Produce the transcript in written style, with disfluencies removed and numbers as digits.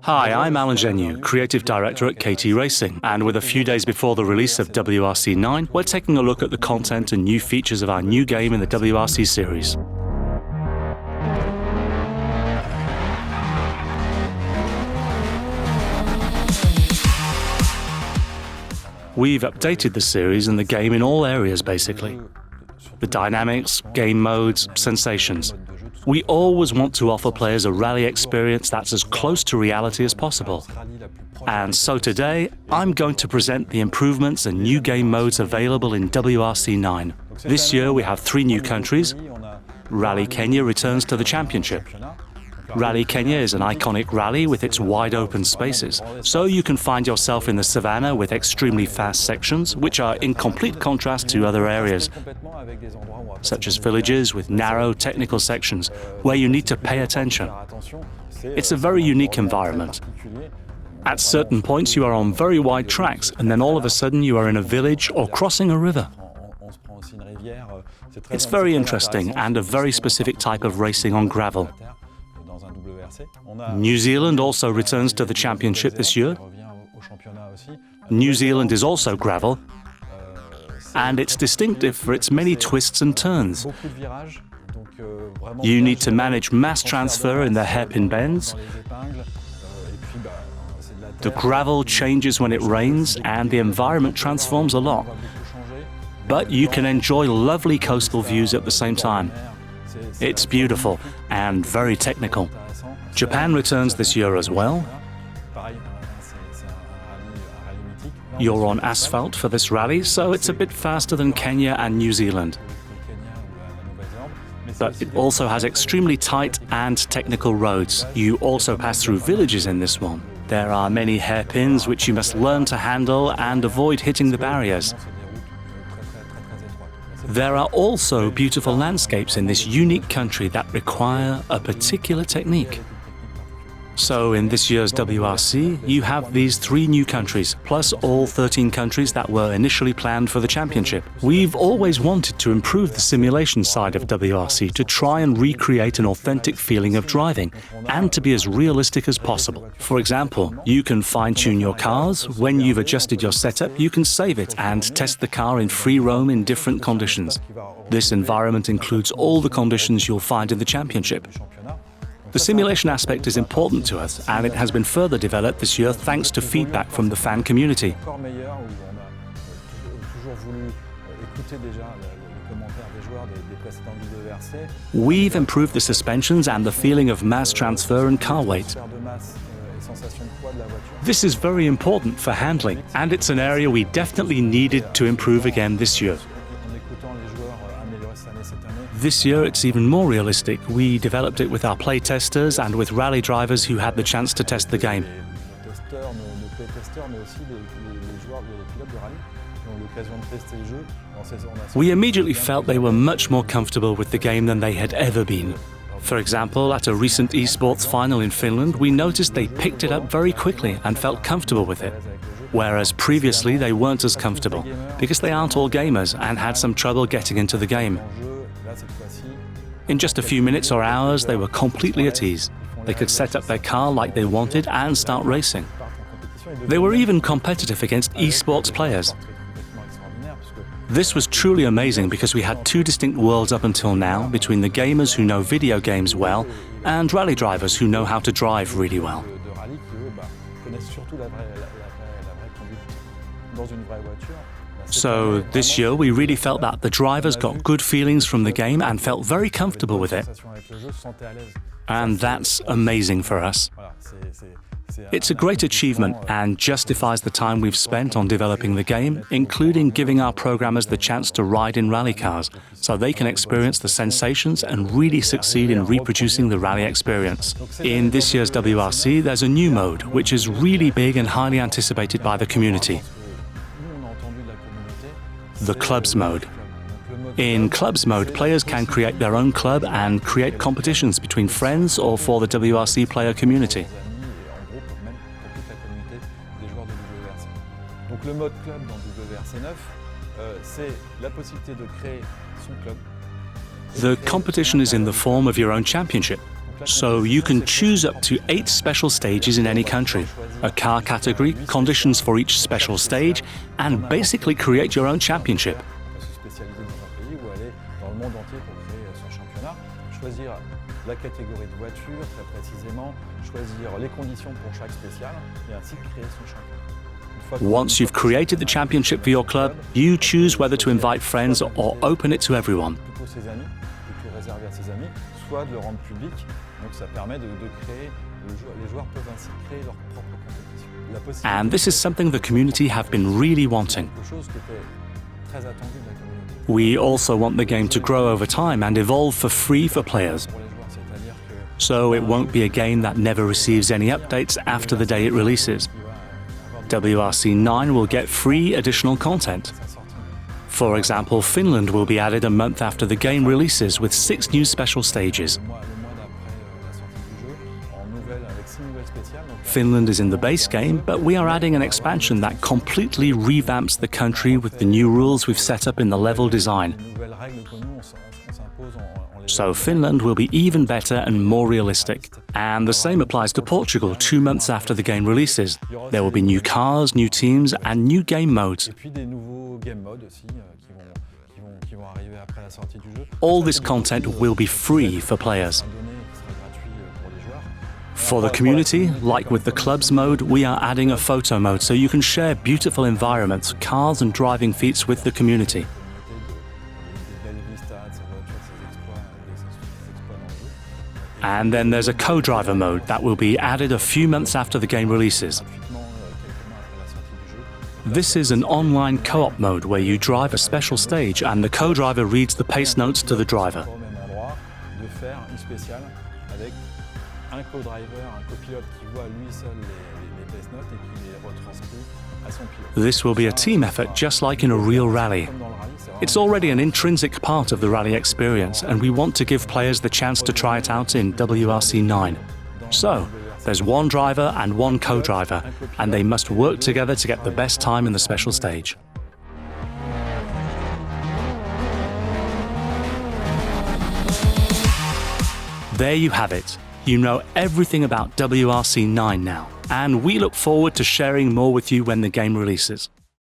Hi, I'm Jarniou, Creative Director at KT Racing, and with a few days before the release of WRC 9, we're taking a look at the content and new features of our new game in the WRC series. We've updated the series and the game in all areas, basically. The dynamics, game modes, sensations. We always want to offer players a rally experience that's as close to reality as possible. And so today, I'm going to present the improvements and new game modes available in WRC 9. This year we have 3 new countries. Rally Kenya returns to the championship. Rally Kenya is an iconic rally with its wide open spaces, so you can find yourself in the savannah with extremely fast sections, which are in complete contrast to other areas, such as villages with narrow technical sections where you need to pay attention. It's a very unique environment. At certain points you are on very wide tracks, and then all of a sudden you are in a village or crossing a river. It's very interesting and a very specific type of racing on gravel. New Zealand also returns to the championship this year. New Zealand is also gravel, and it's distinctive for its many twists and turns. You need to manage mass transfer in the hairpin bends. The gravel changes when it rains, and the environment transforms a lot. But you can enjoy lovely coastal views at the same time. It's beautiful and very technical. Japan returns this year as well. You're on asphalt for this rally, so it's a bit faster than Kenya and New Zealand. But it also has extremely tight and technical roads. You also pass through villages in this one. There are many hairpins which you must learn to handle and avoid hitting the barriers. There are also beautiful landscapes in this unique country that require a particular technique. So in this year's WRC, you have these 3 new countries, plus all 13 countries that were initially planned for the championship. We've always wanted to improve the simulation side of WRC to try and recreate an authentic feeling of driving, and to be as realistic as possible. For example, you can fine-tune your cars. When you've adjusted your setup, you can save it and test the car in free roam in different conditions. This environment includes all the conditions you'll find in the championship. The simulation aspect is important to us, and it has been further developed this year thanks to feedback from the fan community. We've improved the suspensions and the feeling of mass transfer and car weight. This is very important for handling, and it's an area we definitely needed to improve again this year. This year it's even more realistic. We developed it with our play testers and with rally drivers who had the chance to test the game. We immediately felt they were much more comfortable with the game than they had ever been. For example, at a recent esports final in Finland, we noticed they picked it up very quickly and felt comfortable with it. Whereas previously they weren't as comfortable, because they aren't all gamers and had some trouble getting into the game. In just a few minutes or hours, they were completely at ease. They could set up their car like they wanted and start racing. They were even competitive against esports players. This was truly amazing because we had 2 distinct worlds up until now, between the gamers who know video games well and rally drivers who know how to drive really well. So this year we really felt that the drivers got good feelings from the game and felt very comfortable with it. And that's amazing for us. It's a great achievement and justifies the time we've spent on developing the game, including giving our programmers the chance to ride in rally cars, so they can experience the sensations and really succeed in reproducing the rally experience. In this year's WRC, there's a new mode, which is really big and highly anticipated by the community. The Clubs mode. In Clubs mode, players can create their own club and create competitions between friends or for the WRC player community. The competition is in the form of your own championship. So you can choose up to 8 special stages in any country, a car category, conditions for each special stage, and basically create your own championship. La catégorie de voiture, très précisément, choisir les conditions pour chaque spécial et ainsi créer son championnat. Once you've created the championship for your club, you choose whether to invite friends or open it to everyone. Plutôt ses amis, plutôt réservé à ses amis, soit de le rendre public. Donc ça permet de créer, les joueurs peuvent ainsi créer leur propre compétition. And this is something the community have been really wanting. Quelque chose qui était très attendu de la communauté. We also want the game to grow over time and evolve for free for players. So it won't be a game that never receives any updates after the day it releases. WRC 9 will get free additional content. For example, Finland will be added a month after the game releases with 6 new special stages. Finland is in the base game, but we are adding an expansion that completely revamps the country with the new rules we've set up in the level design. So Finland will be even better and more realistic. And the same applies to Portugal 2 months after the game releases. There will be new cars, new teams, and new game modes. All this content will be free for players. For the community, like with the clubs mode, we are adding a photo mode so you can share beautiful environments, cars and driving feats with the community. And then there's a co-driver mode that will be added a few months after the game releases. This is an online co-op mode where you drive a special stage and the co-driver reads the pace notes to the driver. This will be a team effort just like in a real rally. It's already an intrinsic part of the rally experience, and we want to give players the chance to try it out in WRC 9. So, there's one driver and one co-driver, and they must work together to get the best time in the special stage. There you have it. You know everything about WRC 9 now, and we look forward to sharing more with you when the game releases.